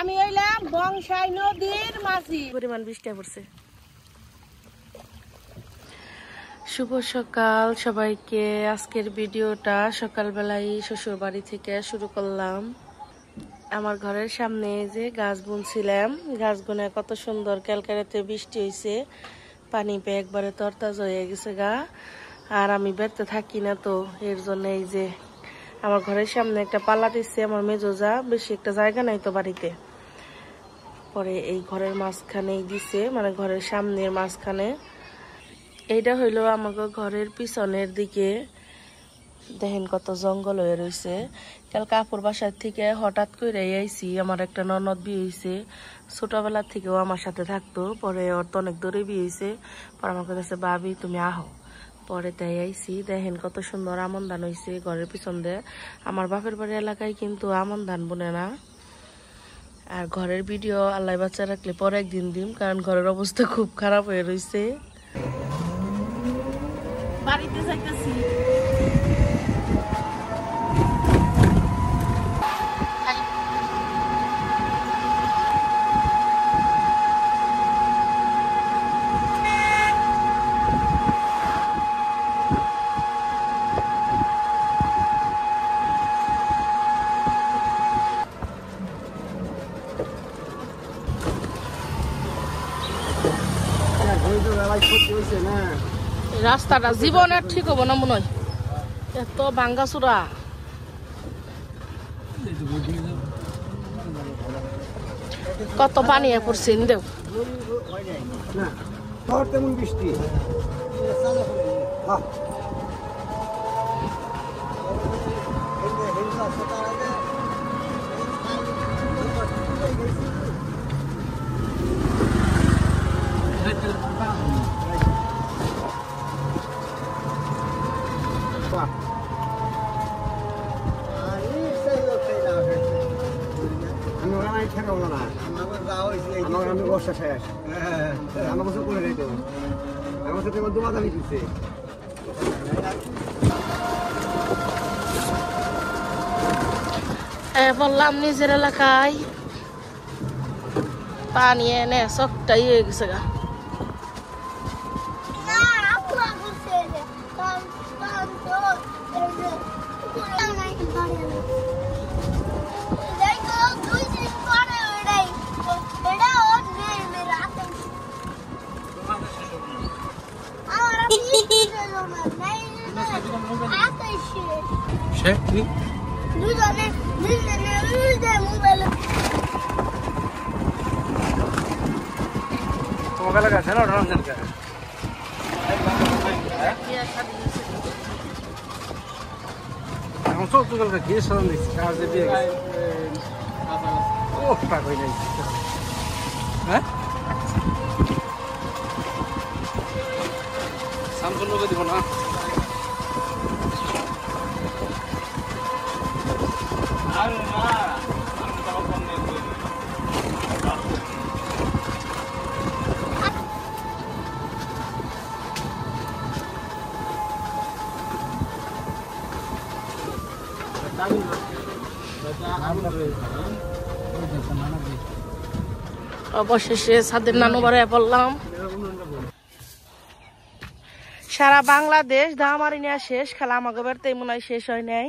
আমি হইলাম বংশাই নদীর মাঝি। পরিমাণ বৃষ্টি পড়ছে। শুভ সকাল সবাইকে। আজকের ভিডিওটা সকালবেলায় শ্বশুর বাড়ি থেকে শুরু করলাম। আমার ঘরের সামনে যে গাছ বুনছিলাম, গাছ গুনে কত সুন্দর ক্যালকাটাতে বৃষ্টি হয়েছে, পানি পেয়ে একবারে তরতাজা হয়ে গেছে গা। আর আমি বেড়তে থাকি না তো, এর জন্য এই যে আমার ঘরের সামনে একটা পাল্লা দিচ্ছে আমার মেজোজা, বেশি একটা জায়গা নাই তো বাড়িতে। পরে এই ঘরের মাঝখানেই দিছে, মানে ঘরের সামনের মাঝখানে। এইটা হইলো আমাকে ঘরের পিছনের দিকে। দেখেন কত জঙ্গল হয়ে রয়েছে। কাল কাপড় বাসার থেকে হঠাৎ করে আইছি। আমার একটা ননদ বিয়ে হয়েছে, ছোটবেলার থেকেও আমার সাথে থাকতো, পরে ওর তো অনেক দূরে বিয়ে হয়েছে। পরে আমাকে কাছে ভাবি তুমি আহো, পরে তাই আইছি। দেখেন কত সুন্দর আমন ধান হয়েছে ঘরের পিছন দিয়ে। আমার বাপের বাড়ি এলাকায় কিন্তু আমন ধান বুনে না। আর ঘরের ভিডিও আল্লাহ বাচ্চা রাখলে পরে একদিন দিম, কারণ ঘরের অবস্থা খুব খারাপ হয়ে রয়েছে। বাড়িতে যাইতেছি। রাস্তাটা জীবনের ঠিক হবো না মনে হয়, এত ভাঙ্গাচুরা। কত পানি পড়ছে দেও। তেমন বৃষ্টি আমি বর্ষা শেষ আমার বছর করে দিত আমার সাথে আমার দুমাদামি দিচ্ছে। বললাম নিজের এলাকায় পানি এনে সবটাই হয়ে গেছে গা। অবশেষে ছাদের নানু বাড়ি পড়লাম। সারা বাংলাদেশ দামারি নেওয়া শেষ, খেলা আমাকে বাড়িতে মনে হয় শেষ হয় নাই।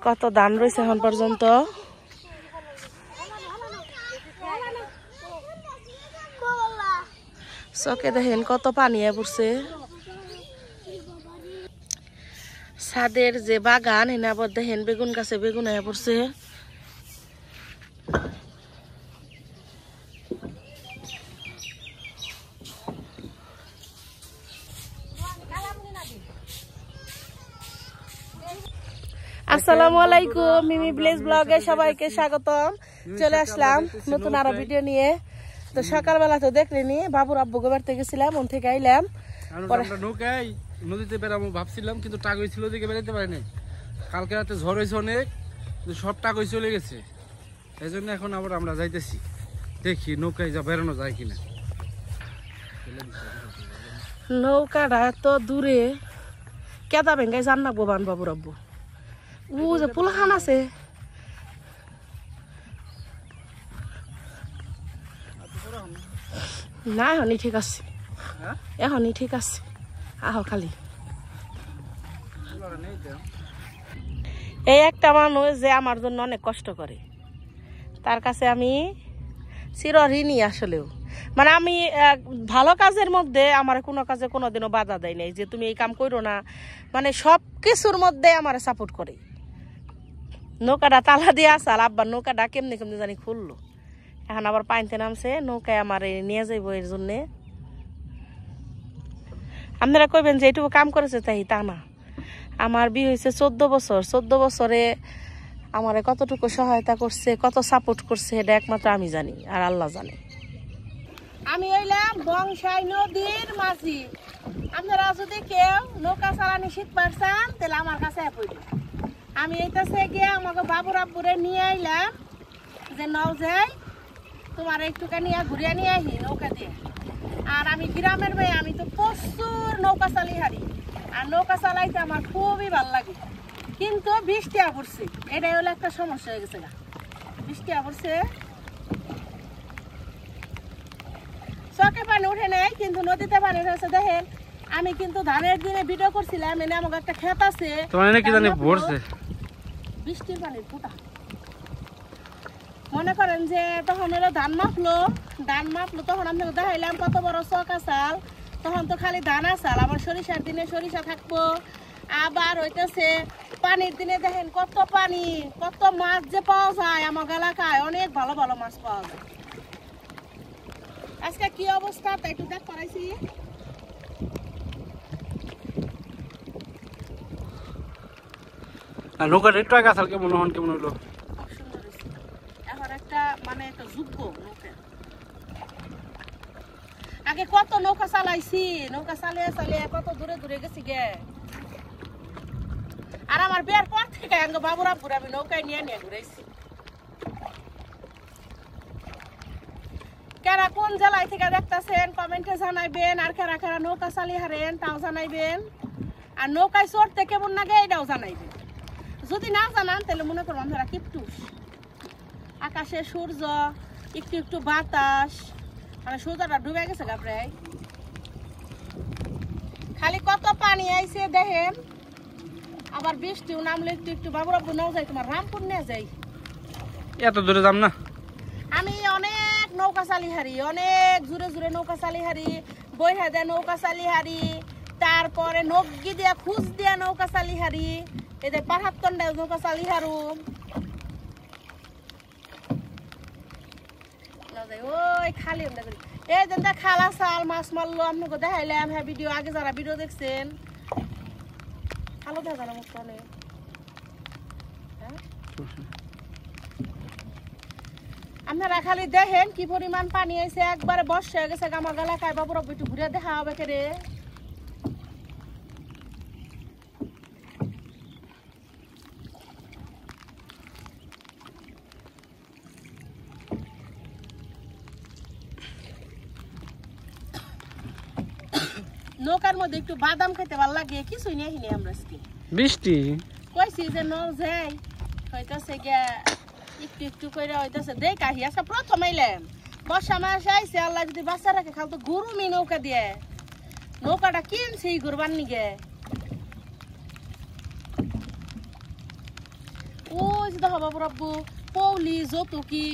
কত ধান রয়েছে এখন পর্যন্ত। চকে দেখেন কত পানি পড়ছে। ছাদের যে বাগান এনে আবার দেখেন বেগুন গাছে বেগুন পড়ছে। আসসালামু আলাইকুম, মিমি ভিলেজ ব্লগে সবাইকে স্বাগতম। চলে আসলাম নতুন আরো ভিডিও নিয়ে। তো সকালবেলা তো দেখলেনি বাবুর আব্বু বাড়িতে গেছিলাম, ওন থেকে আইলাম। নদীতে বেড়াবো ভাবছিলাম, কিন্তু টাক হয়েছিল দিকে বেড়াতে পারিনি। কালকে রাতে ঝড় হয়েছে অনেক, সব টাক হয়ে চলে গেছে। এই জন্য এখন আবার আমরা যাইতেছি, দেখি নৌকায় যা বেড়ানো যায় কিনা। নৌকাটা এত দূরে, কেদা ভেঙ্গাই জান না বান বাবুর আব্বু। ও যে পোলাখান আছে, না এখনই ঠিক আছে, হ্যাঁ এখনই ঠিক আছে। আহ খালি এই একটা মানুষ যে আমার জন্য অনেক কষ্ট করে, তার কাছে আমি চিরঋণী আসলেও। মানে আমি ভালো কাজের মধ্যে আমার কোনো কাজে কোনোদিনও বাধা দেয় নাই যে তুমি এই কাম করো না, মানে সব কিছুর মধ্যে আমার সাপোর্ট করে। নৌকাটা তালা দিয়ে আসাল, আব্বার নৌকাটা কেমনি কেমনি জানি খুললো, এখন আবার পানিতে নামছে, নৌকায় আমার নিয়ে যাইব এর জন্যে। আপনারা কইবেন যে এইটুকু কাম করেছে, তাই তা না। আমার বিয়ে হয়েছে 14 বছর, 14 বছরে আমার কতটুকু সহায়তা করছে, কত সাপোর্ট করছে, এটা একমাত্র আমি জানি আর আল্লাহ জানে। আমি হইলাম বংশাই নদীর মাঝি। আপনারা যদি কেউ নৌকা চালানি শিখবার চান তাহলে আমার কাছে পড়বে। আমি এইটাছে গিয়ে আমাকে বাবুর আব্বুরে নিয়ে আইলাম যে নাও যাই তোমার একটুখানি ঘুরিয়ে নিয়ে আহি নৌকা দিয়ে। আর আমি গ্রামের মেয়ে, আমি তো প্রচুর নৌকা চালি হারি, আর নৌকা চালাইতে আমার খুবই ভালো লাগে। কিন্তু বৃষ্টি পড়ছে, এটাই হলো একটা সমস্যা হয়ে গেছে। বৃষ্টি পড়ছে, চকে পানি উঠে নেই, কিন্তু নদীতে পানি উঠেছে। দেখেন আমি কিন্তু ধানের দিনে ভিডিও করছিলাম, এনে আমাকে একটা ক্ষেত আছে, বৃষ্টির পানির ফুটা। মনে করেন যে তখন হলো ধান মাপলো তখন আমি দেখাইলাম কত বড় চকা চাল, তখন তো খালি ধান আসাল। আবার সরিষার দিনে সরিষা থাকবো, আবার হইতেছে পানির দিনে দেখেন কত পানি, কত মাছ যে পাওয়া যায়। আমার এলাকায় অনেক ভালো ভালো মাছ পাওয়া যায়। আজকে কি অবস্থা তাই একটু দেখ করাইছি। নৌকার একটু আগে আসাল কেমন হন, কেমন হইলো? এখন একটা মানে একটা যোগ্য নৌকা। আগে কত নৌকা চালাইছি, নৌকা চালিয়ে চালিয়ে কত দূরে দূরে গেছি গে। আর আমার বিয়ার পর থেকে বাবুর আব্বুর আমি নৌকায় নিয়ে নিয়ে ঘুরেছি। কারা কোন জেলায় থেকে দেখতেছেন কমেন্টে জানাইবেন, আর কারা কারা নৌকা চালিয়ে হারেন তাও জানাইবেন, আর নৌকায় চড়তে কেমন লাগে এটাও জানাইবেন। যদি না জানান তাহলে মনে করবো আপনারা কিপটুস। আকাশে সূর্য, একটু একটু বাতাস, মানে সূর্যটা ডুবে গেছে গা প্রায়। খালি কত পানি আইছে দেখেন। আবার বৃষ্টিও নামলে একটু একটু বাবুর আব্বু নাও যাই, তোমার রামপুর নিয়ে যাই। এত দূরে যাম না। আমি অনেক নৌকা চালি হারি, অনেক জোরে জোরে নৌকা চালি হারি, বইহা দিয়ে নৌকা চালি হারি, তারপরে নগি দিয়া খুঁজ দিয়া নৌকা চালি হারি, এদের পাহাড় তন্ডায় নৌকা চালি হারু। ওই খালি এই যে খালা চাল মাছ মারলো আপনাকে দেখাইলাম। হ্যাঁ ভিডিও আগে যারা ভিডিও দেখছেন ভালো দেখা না মুখ অনেক। আপনারা খালি দেখেন কি পরিমাণ পানি আছে, একবারে বর্ষা হয়ে গেছে আমার এলাকায়। বাবুর একটু ঘুরে দেখা হবে কে। নৌকার মধ্যে একটু বাদাম খেতে ভালো লাগে, কিছুই নিয়ে আসিনি আমরা আজকে। বৃষ্টি কইছি যে ন যাই হইতাছে গিয়া একটু একটু করে হইতাছে দেখ আহি। আজকে প্রথম এলাম, বর্ষা মাসে আইসে, আল্লাহ যদি বাচ্চা রাখে খাল তো গরুমি নৌকা দিয়ে নৌকাটা কিনছি ঘুরবার নিগে। ওই যে দেখো বাবুর আব্বু পৌলি যতুকি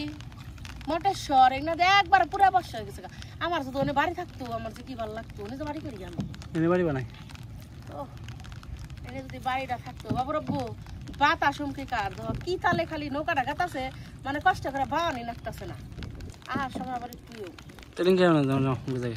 মটেশ্বর এগুলো একবার পুরা বর্ষা হয়ে গেছে। আমার যদি অনেক বাড়ি থাকতো আমার যে কি ভালো লাগতো, অনেক বাড়ি করি আমি বাড়ি বানাই। এনে যদি বাড়িটা থাকতো বাবুর আব্বু বাতাস উমকি কার কি তালে খালি নৌকাটা গাতাছে, মানে কষ্ট করে বাওয়ানি লাগতেছে না। আর সময় আবার একটু বুঝাই।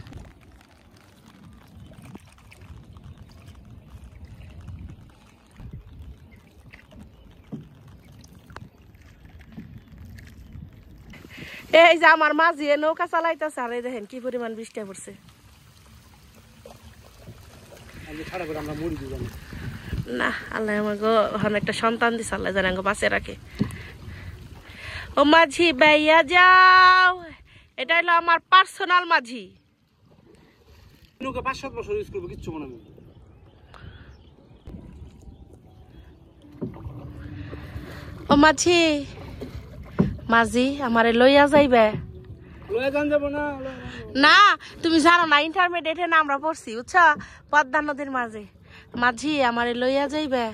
এই যে আমার মাঝি নৌকা চালাইতেছে, আর এই দেখেন কি পরিমাণ বৃষ্টি পড়ছে। না আল্লাহ আমাকে একটা সন্তান দিছে, আল্লাহ জানে আমাকে বাঁচে রাখে। ও মাঝি ভাইয়া যাও, এটা হলো আমার পার্সোনাল মাঝি। নৌকা 5-7 বছর ইউজ করবো, কিচ্ছু মনে নেই। ও মাঝি মাঝি আমারে লইয়া যাইবে, লয়ে যান যাব না না তুমি জানো না ইন্টারমিডিয়েটে না আমরা পড়ছি বুঝছো পদ্মা নদীর মাঝে মাঝি আমারে লইয়া যাইবে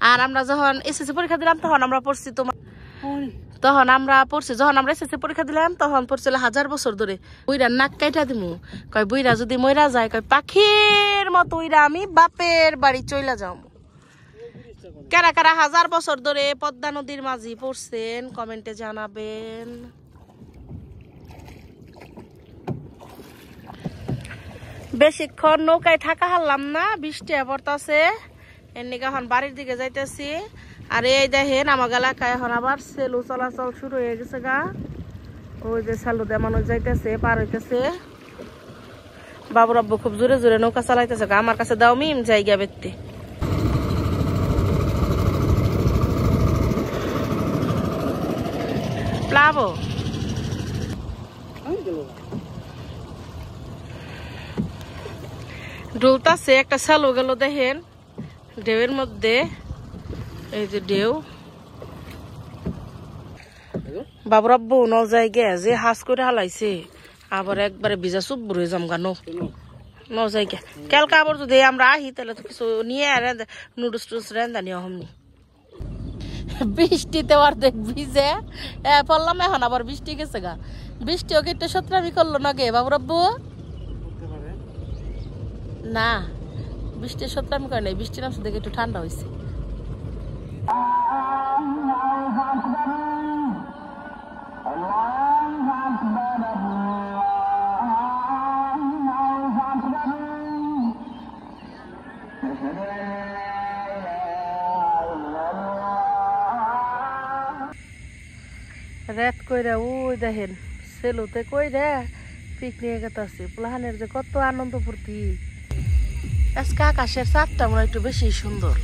আর আমরা যখন এসএসসি পরীক্ষা দিলাম তখন আমরা পড়ছি তোমার তখন আমরা পড়ছি যখন আমরা এসএসসি পরীক্ষা দিলাম তখন পড়ছিল 1000 বছর ধরে বুইরা নাক কাইটা দিমু কয় বুইরা যদি মইরা যায় কয় পাখির মতো উইরা আমি বাপের বাড়ি চইলা যাও কারা কারা 1000 বছর ধরে পদ্মা নদীর মাঝি পড়ছেন কমেন্টে জানাবেন। বেশিক্ষণ নৌকায় থাকা হারলাম না বৃষ্টি পড়তাছে এমনি এখন বাড়ির দিকে যাইতেছি আর এই দেখেন আমার এলাকায় এখন আবার সেলু চলাচল শুরু হয়ে গেছে গা ওই যে সেলু দিয়ে মানুষ যাইতেছে পার হইতেছে বাবুর আব্বু খুব জোরে জোরে নৌকা চালাইতেছে গা আমার কাছে দাও মিম জায়গা বেরতে প্লাবো ডুলতাছে একটা সেলু গেল দেখেন ঢেউয়ের মধ্যে এই যে ঢেউ বাবুর আব্বু ন জায়গা যে হাস করে হালাইছে আবার একবারে ভিজা চুপ হয়ে যাম গা ন জায়গা কালকে আবার যদি আমরা আহি তাহলে তো কিছু নিয়ে নুডলস টুডলস রেন্দা নিয়ে হমনি বৃষ্টিতে অর্ধেক ভিজে পড়লাম এখন আবার বৃষ্টি গেছে গা বৃষ্টিও কি একটু সত্রামি করলো না গে বাবুর আব্বু না বৃষ্টির সত্রামি করে নাই বৃষ্টির নামছে দেখে একটু ঠান্ডা হয়েছে রাত কইরা ওই দেখেন সেলুতে কইরা পিকনিক গেতাছে প্লাহানের যে কত আনন্দ ফুর্তি আজকে আকাশের চাঁদটা মনে একটু বেশি সুন্দর।